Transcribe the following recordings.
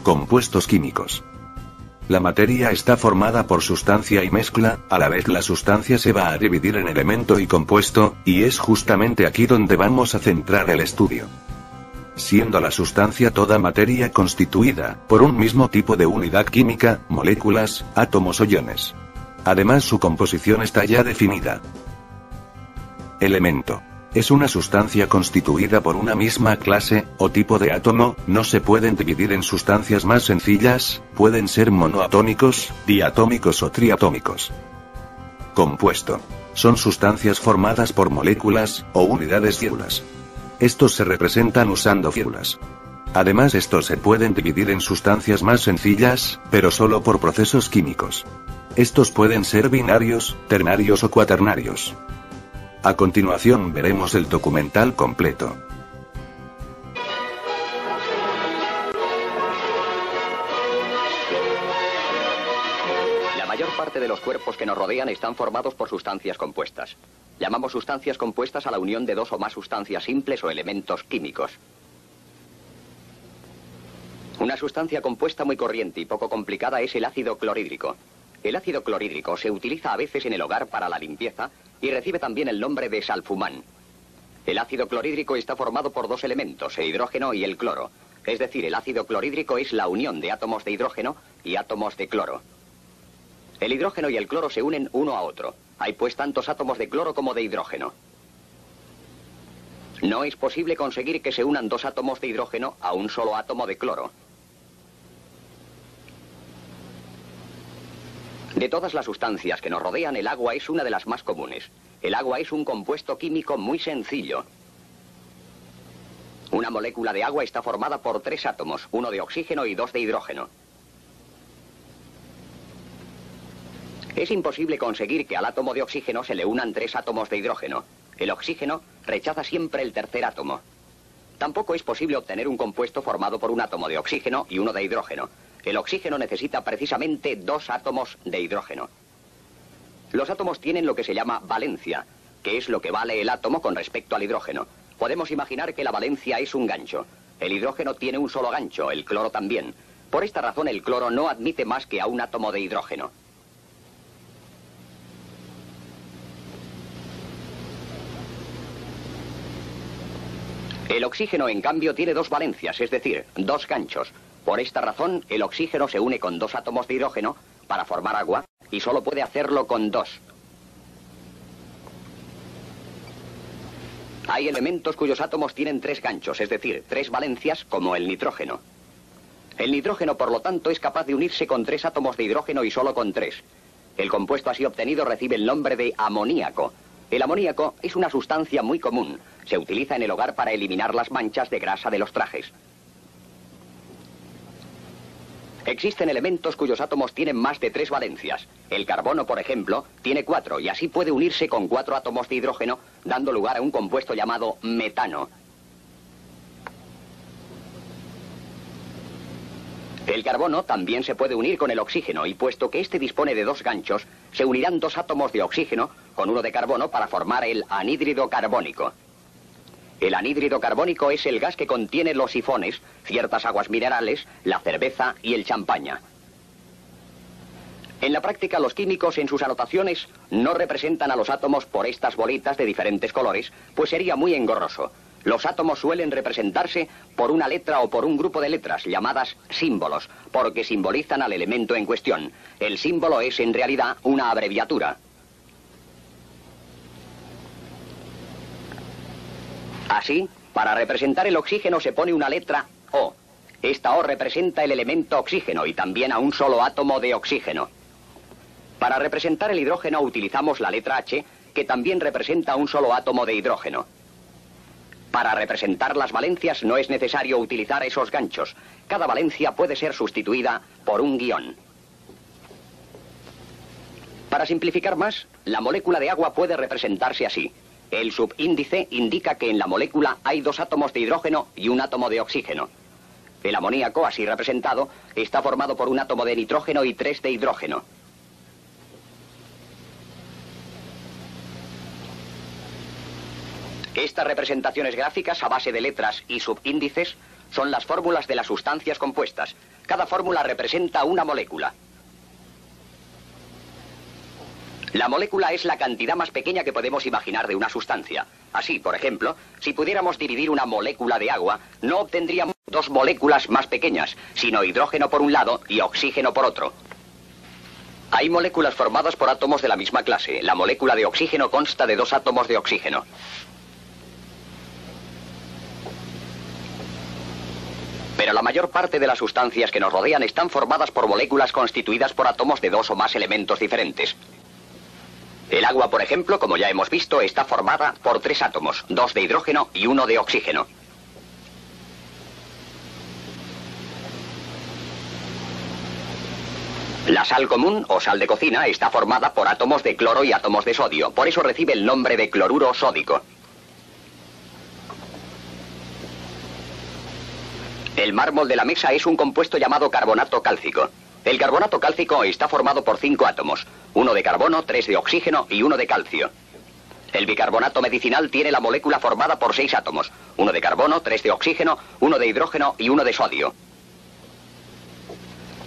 Compuestos químicos. La materia está formada por sustancia y mezcla, a la vez la sustancia se va a dividir en elemento y compuesto, y es justamente aquí donde vamos a centrar el estudio. Siendo la sustancia toda materia constituida por un mismo tipo de unidad química, moléculas, átomos o iones. Además su composición está ya definida. Elemento. Es una sustancia constituida por una misma clase, o tipo de átomo, no se pueden dividir en sustancias más sencillas, pueden ser monoatómicos, diatómicos o triatómicos. Compuesto. Son sustancias formadas por moléculas, o unidades fíbulas. Estos se representan usando fíbulas. Además estos se pueden dividir en sustancias más sencillas, pero solo por procesos químicos. Estos pueden ser binarios, ternarios o cuaternarios. A continuación veremos el documental completo. La mayor parte de los cuerpos que nos rodean están formados por sustancias compuestas. Llamamos sustancias compuestas a la unión de dos o más sustancias simples o elementos químicos. Una sustancia compuesta muy corriente y poco complicada es el ácido clorhídrico. El ácido clorhídrico se utiliza a veces en el hogar para la limpieza y recibe también el nombre de salfumán. El ácido clorhídrico está formado por dos elementos, el hidrógeno y el cloro. Es decir, el ácido clorhídrico es la unión de átomos de hidrógeno y átomos de cloro. El hidrógeno y el cloro se unen uno a otro. Hay pues tantos átomos de cloro como de hidrógeno. No es posible conseguir que se unan dos átomos de hidrógeno a un solo átomo de cloro. De todas las sustancias que nos rodean, el agua es una de las más comunes. El agua es un compuesto químico muy sencillo. Una molécula de agua está formada por tres átomos, uno de oxígeno y dos de hidrógeno. Es imposible conseguir que al átomo de oxígeno se le unan tres átomos de hidrógeno. El oxígeno rechaza siempre el tercer átomo. Tampoco es posible obtener un compuesto formado por un átomo de oxígeno y uno de hidrógeno. El oxígeno necesita precisamente dos átomos de hidrógeno. Los átomos tienen lo que se llama valencia, que es lo que vale el átomo con respecto al hidrógeno. Podemos imaginar que la valencia es un gancho. El hidrógeno tiene un solo gancho, el cloro también. Por esta razón el cloro no admite más que a un átomo de hidrógeno. El oxígeno, en cambio, tiene dos valencias, es decir, dos ganchos. Por esta razón, el oxígeno se une con dos átomos de hidrógeno para formar agua y solo puede hacerlo con dos. Hay elementos cuyos átomos tienen tres ganchos, es decir, tres valencias, como el nitrógeno. El nitrógeno, por lo tanto, es capaz de unirse con tres átomos de hidrógeno y solo con tres. El compuesto así obtenido recibe el nombre de amoníaco. El amoníaco es una sustancia muy común. Se utiliza en el hogar para eliminar las manchas de grasa de los trajes. Existen elementos cuyos átomos tienen más de tres valencias. El carbono, por ejemplo, tiene 4 y así puede unirse con 4 átomos de hidrógeno, dando lugar a un compuesto llamado metano. El carbono también se puede unir con el oxígeno y puesto que este dispone de dos ganchos, se unirán dos átomos de oxígeno con uno de carbono para formar el anhídrido carbónico. El anhídrido carbónico es el gas que contiene los sifones, ciertas aguas minerales, la cerveza y el champaña. En la práctica, los químicos en sus anotaciones no representan a los átomos por estas bolitas de diferentes colores, pues sería muy engorroso. Los átomos suelen representarse por una letra o por un grupo de letras llamadas símbolos, porque simbolizan al elemento en cuestión. El símbolo es en realidad una abreviatura. Así, para representar el oxígeno se pone una letra O. Esta O representa el elemento oxígeno y también a un solo átomo de oxígeno. Para representar el hidrógeno utilizamos la letra H, que también representa un solo átomo de hidrógeno. Para representar las valencias no es necesario utilizar esos ganchos. Cada valencia puede ser sustituida por un guión. Para simplificar más, la molécula de agua puede representarse así. El subíndice indica que en la molécula hay dos átomos de hidrógeno y un átomo de oxígeno. El amoníaco, así representado, está formado por un átomo de nitrógeno y 3 de hidrógeno. Estas representaciones gráficas a base de letras y subíndices son las fórmulas de las sustancias compuestas. Cada fórmula representa una molécula. La molécula es la cantidad más pequeña que podemos imaginar de una sustancia. Así, por ejemplo, si pudiéramos dividir una molécula de agua, no obtendríamos dos moléculas más pequeñas, sino hidrógeno por un lado y oxígeno por otro. Hay moléculas formadas por átomos de la misma clase. La molécula de oxígeno consta de 2 átomos de oxígeno. Pero la mayor parte de las sustancias que nos rodean están formadas por moléculas constituidas por átomos de 2 o más elementos diferentes. El agua, por ejemplo, como ya hemos visto, está formada por 3 átomos, 2 de hidrógeno y 1 de oxígeno. La sal común, o sal de cocina, está formada por átomos de cloro y átomos de sodio. Por eso recibe el nombre de cloruro sódico. El mármol de la mesa es un compuesto llamado carbonato cálcico. El carbonato cálcico está formado por 5 átomos, 1 de carbono, 3 de oxígeno y 1 de calcio. El bicarbonato medicinal tiene la molécula formada por 6 átomos, 1 de carbono, 3 de oxígeno, 1 de hidrógeno y 1 de sodio.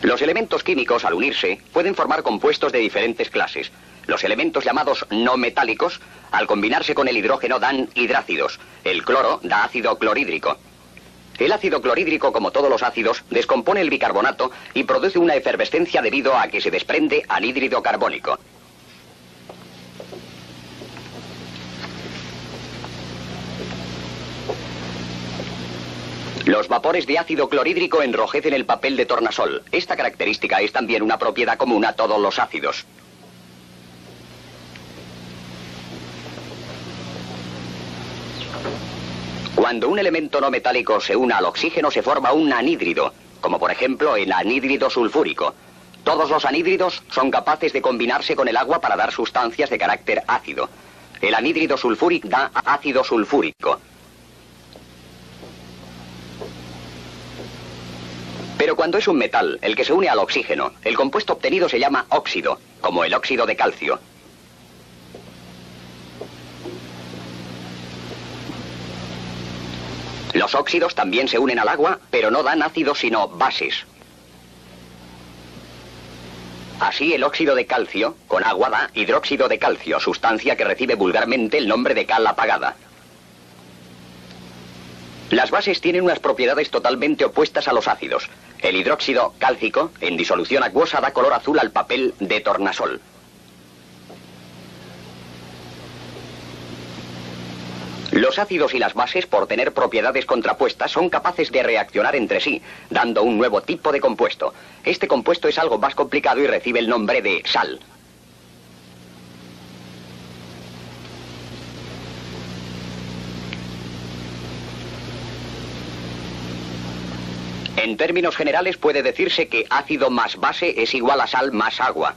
Los elementos químicos, al unirse, pueden formar compuestos de diferentes clases. Los elementos llamados no metálicos, al combinarse con el hidrógeno, dan hidrácidos. El cloro da ácido clorhídrico. El ácido clorhídrico, como todos los ácidos, descompone el bicarbonato y produce una efervescencia debido a que se desprende anhídrido carbónico. Los vapores de ácido clorhídrico enrojecen el papel de tornasol. Esta característica es también una propiedad común a todos los ácidos. Cuando un elemento no metálico se une al oxígeno se forma un anhídrido, como por ejemplo el anhídrido sulfúrico. Todos los anhídridos son capaces de combinarse con el agua para dar sustancias de carácter ácido. El anhídrido sulfúrico da ácido sulfúrico. Pero cuando es un metal, el que se une al oxígeno, el compuesto obtenido se llama óxido, como el óxido de calcio. Los óxidos también se unen al agua, pero no dan ácidos sino bases. Así el óxido de calcio, con agua, da hidróxido de calcio, sustancia que recibe vulgarmente el nombre de cal apagada. Las bases tienen unas propiedades totalmente opuestas a los ácidos. El hidróxido cálcico, en disolución acuosa, da color azul al papel de tornasol. Los ácidos y las bases, por tener propiedades contrapuestas, son capaces de reaccionar entre sí, dando un nuevo tipo de compuesto. Este compuesto es algo más complicado y recibe el nombre de sal. En términos generales puede decirse que ácido más base es igual a sal más agua.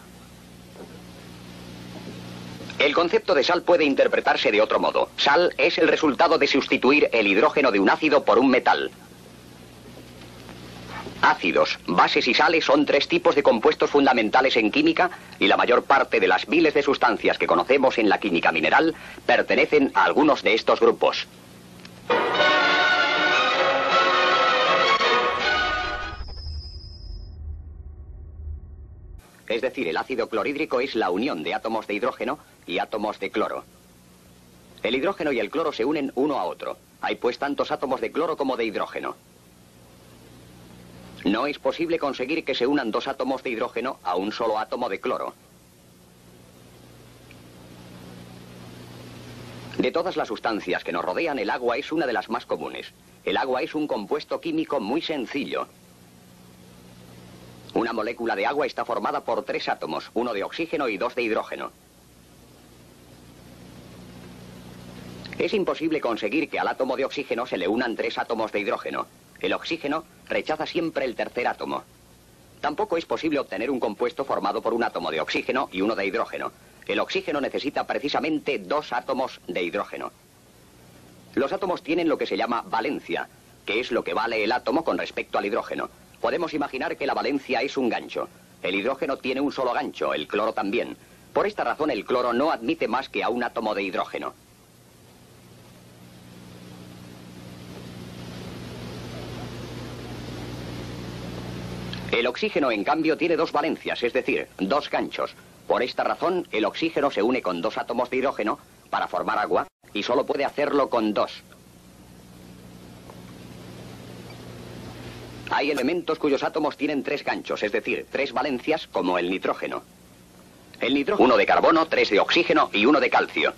El concepto de sal puede interpretarse de otro modo. Sal es el resultado de sustituir el hidrógeno de un ácido por un metal. Ácidos, bases y sales son 3 tipos de compuestos fundamentales en química y la mayor parte de las miles de sustancias que conocemos en la química mineral pertenecen a algunos de estos grupos. Es decir, el ácido clorhídrico es la unión de átomos de hidrógeno y átomos de cloro. El hidrógeno y el cloro se unen uno a otro. Hay pues tantos átomos de cloro como de hidrógeno. No es posible conseguir que se unan 2 átomos de hidrógeno a un solo átomo de cloro. De todas las sustancias que nos rodean, el agua es una de las más comunes. El agua es un compuesto químico muy sencillo. Una molécula de agua está formada por 3 átomos, 1 de oxígeno y 2 de hidrógeno. Es imposible conseguir que al átomo de oxígeno se le unan 3 átomos de hidrógeno. El oxígeno rechaza siempre el tercer átomo. Tampoco es posible obtener un compuesto formado por un átomo de oxígeno y 1 de hidrógeno. El oxígeno necesita precisamente 2 átomos de hidrógeno. Los átomos tienen lo que se llama valencia, que es lo que vale el átomo con respecto al hidrógeno. Podemos imaginar que la valencia es un gancho. El hidrógeno tiene un solo gancho, el cloro también. Por esta razón el cloro no admite más que a un átomo de hidrógeno. El oxígeno, en cambio, tiene dos valencias, es decir, dos ganchos. Por esta razón, el oxígeno se une con dos átomos de hidrógeno para formar agua y solo puede hacerlo con dos. Hay elementos cuyos átomos tienen tres ganchos, es decir, tres valencias, como el nitrógeno. El nitrógeno, uno de carbono, tres de oxígeno y uno de calcio.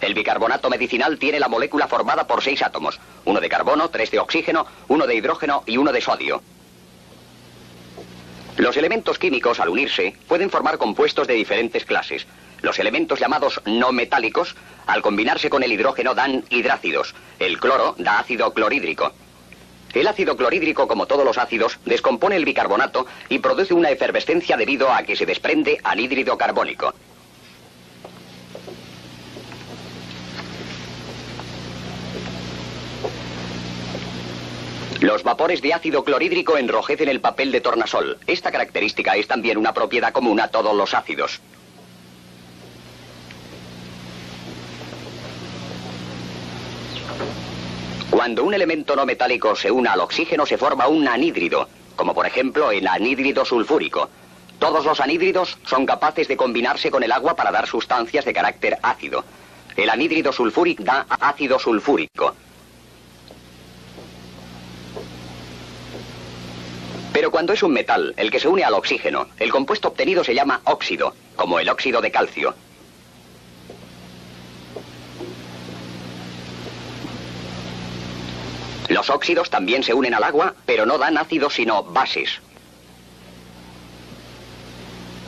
El bicarbonato medicinal tiene la molécula formada por 6 átomos, uno de carbono, 3 de oxígeno, uno de hidrógeno y uno de sodio. Los elementos químicos, al unirse, pueden formar compuestos de diferentes clases. Los elementos llamados no metálicos, al combinarse con el hidrógeno, dan hidrácidos. El cloro da ácido clorhídrico. El ácido clorhídrico, como todos los ácidos, descompone el bicarbonato y produce una efervescencia debido a que se desprende anhídrido carbónico. Los vapores de ácido clorhídrico enrojecen el papel de tornasol. Esta característica es también una propiedad común a todos los ácidos. Cuando un elemento no metálico se une al oxígeno se forma un anhídrido, como por ejemplo el anhídrido sulfúrico. Todos los anhídridos son capaces de combinarse con el agua para dar sustancias de carácter ácido. El anhídrido sulfúrico da ácido sulfúrico. Pero cuando es un metal, el que se une al oxígeno, el compuesto obtenido se llama óxido, como el óxido de calcio. Los óxidos también se unen al agua, pero no dan ácidos sino bases.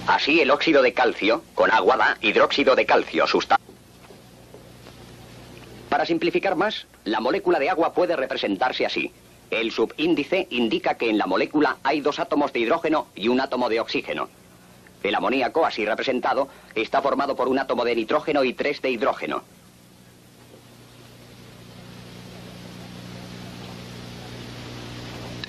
Así el óxido de calcio, con agua, da hidróxido de calcio, sustancia. Para simplificar más, la molécula de agua puede representarse así. El subíndice indica que en la molécula hay 2 átomos de hidrógeno y un átomo de oxígeno. El amoníaco, así representado, está formado por un átomo de nitrógeno y 3 de hidrógeno.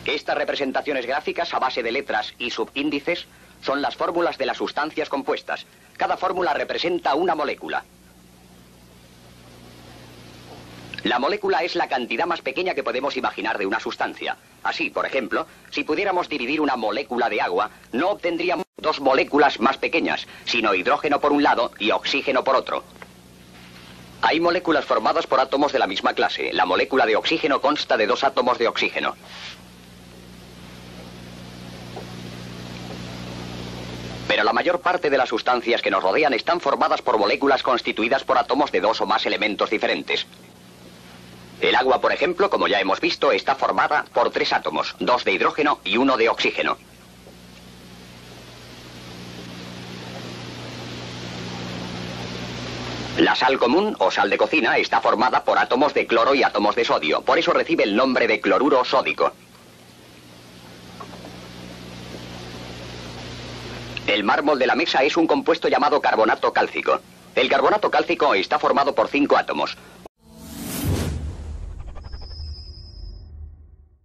Estas representaciones gráficas a base de letras y subíndices son las fórmulas de las sustancias compuestas. Cada fórmula representa una molécula. La molécula es la cantidad más pequeña que podemos imaginar de una sustancia. Así, por ejemplo, si pudiéramos dividir una molécula de agua, no obtendríamos 2 moléculas más pequeñas, sino hidrógeno por un lado y oxígeno por otro. Hay moléculas formadas por átomos de la misma clase. La molécula de oxígeno consta de 2 átomos de oxígeno. Pero la mayor parte de las sustancias que nos rodean están formadas por moléculas constituidas por átomos de 2 o más elementos diferentes. El agua, por ejemplo, como ya hemos visto, está formada por 3 átomos, 2 de hidrógeno y 1 de oxígeno. La sal común o sal de cocina está formada por átomos de cloro y átomos de sodio, por eso recibe el nombre de cloruro sódico. El mármol de la mesa es un compuesto llamado carbonato cálcico. El carbonato cálcico está formado por 5 átomos.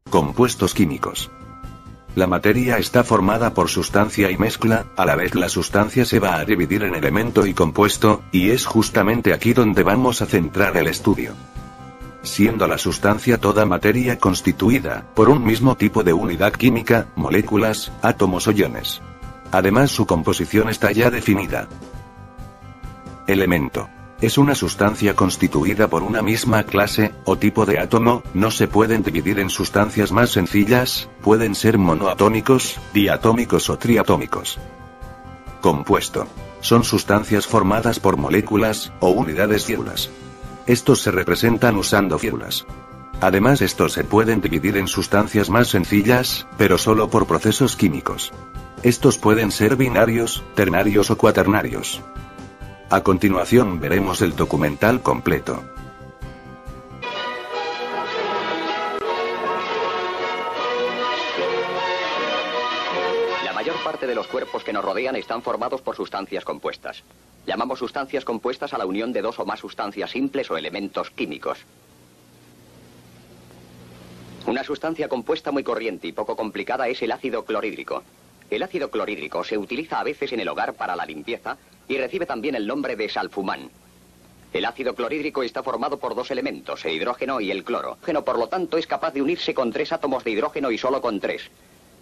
Compuestos químicos. La materia está formada por sustancia y mezcla, a la vez la sustancia se va a dividir en elemento y compuesto, y es justamente aquí donde vamos a centrar el estudio. Siendo la sustancia toda materia constituida por un mismo tipo de unidad química, moléculas, átomos o iones. Además su composición está ya definida. Elemento. Es una sustancia constituida por una misma clase, o tipo de átomo, no se pueden dividir en sustancias más sencillas, pueden ser monoatómicos, diatómicos o triatómicos. Compuesto. Son sustancias formadas por moléculas, o unidades células. Estos se representan usando fórmulas. Además estos se pueden dividir en sustancias más sencillas, pero solo por procesos químicos. Estos pueden ser binarios, ternarios o cuaternarios. A continuación veremos el documental completo. La mayor parte de los cuerpos que nos rodean están formados por sustancias compuestas. Llamamos sustancias compuestas a la unión de 2 o más sustancias simples o elementos químicos. Una sustancia compuesta muy corriente y poco complicada es el ácido clorhídrico. El ácido clorhídrico se utiliza a veces en el hogar para la limpieza y recibe también el nombre de salfumán. El ácido clorhídrico está formado por 2 elementos, el hidrógeno y el cloro. El hidrógeno, por lo tanto, es capaz de unirse con 3 átomos de hidrógeno y solo con 3.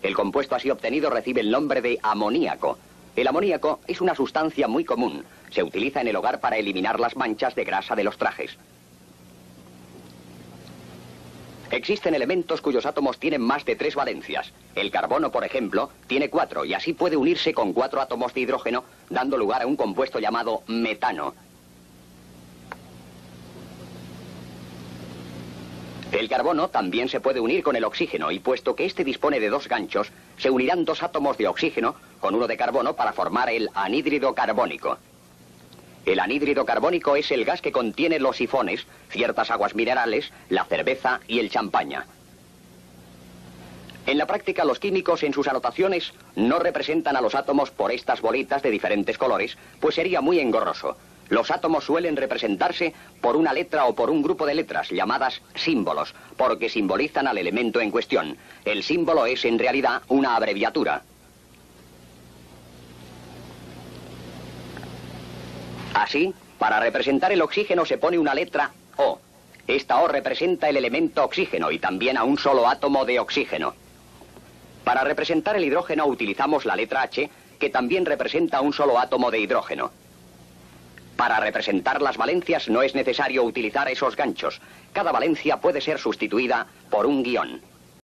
El compuesto así obtenido recibe el nombre de amoníaco. El amoníaco es una sustancia muy común. Se utiliza en el hogar para eliminar las manchas de grasa de los trajes. Existen elementos cuyos átomos tienen más de 3 valencias. El carbono, por ejemplo, tiene 4 y así puede unirse con 4 átomos de hidrógeno, dando lugar a un compuesto llamado metano. El carbono también se puede unir con el oxígeno y puesto que este dispone de 2 ganchos, se unirán 2 átomos de oxígeno con uno de carbono para formar el anhídrido carbónico. El anhídrido carbónico es el gas que contiene los sifones, ciertas aguas minerales, la cerveza y el champaña. En la práctica, los químicos en sus anotaciones no representan a los átomos por estas bolitas de diferentes colores, pues sería muy engorroso. Los átomos suelen representarse por una letra o por un grupo de letras llamadas símbolos, porque simbolizan al elemento en cuestión. El símbolo es en realidad una abreviatura. Así, para representar el oxígeno se pone una letra O. Esta O representa el elemento oxígeno y también a un solo átomo de oxígeno. Para representar el hidrógeno utilizamos la letra H, que también representa un solo átomo de hidrógeno. Para representar las valencias no es necesario utilizar esos ganchos. Cada valencia puede ser sustituida por un guión.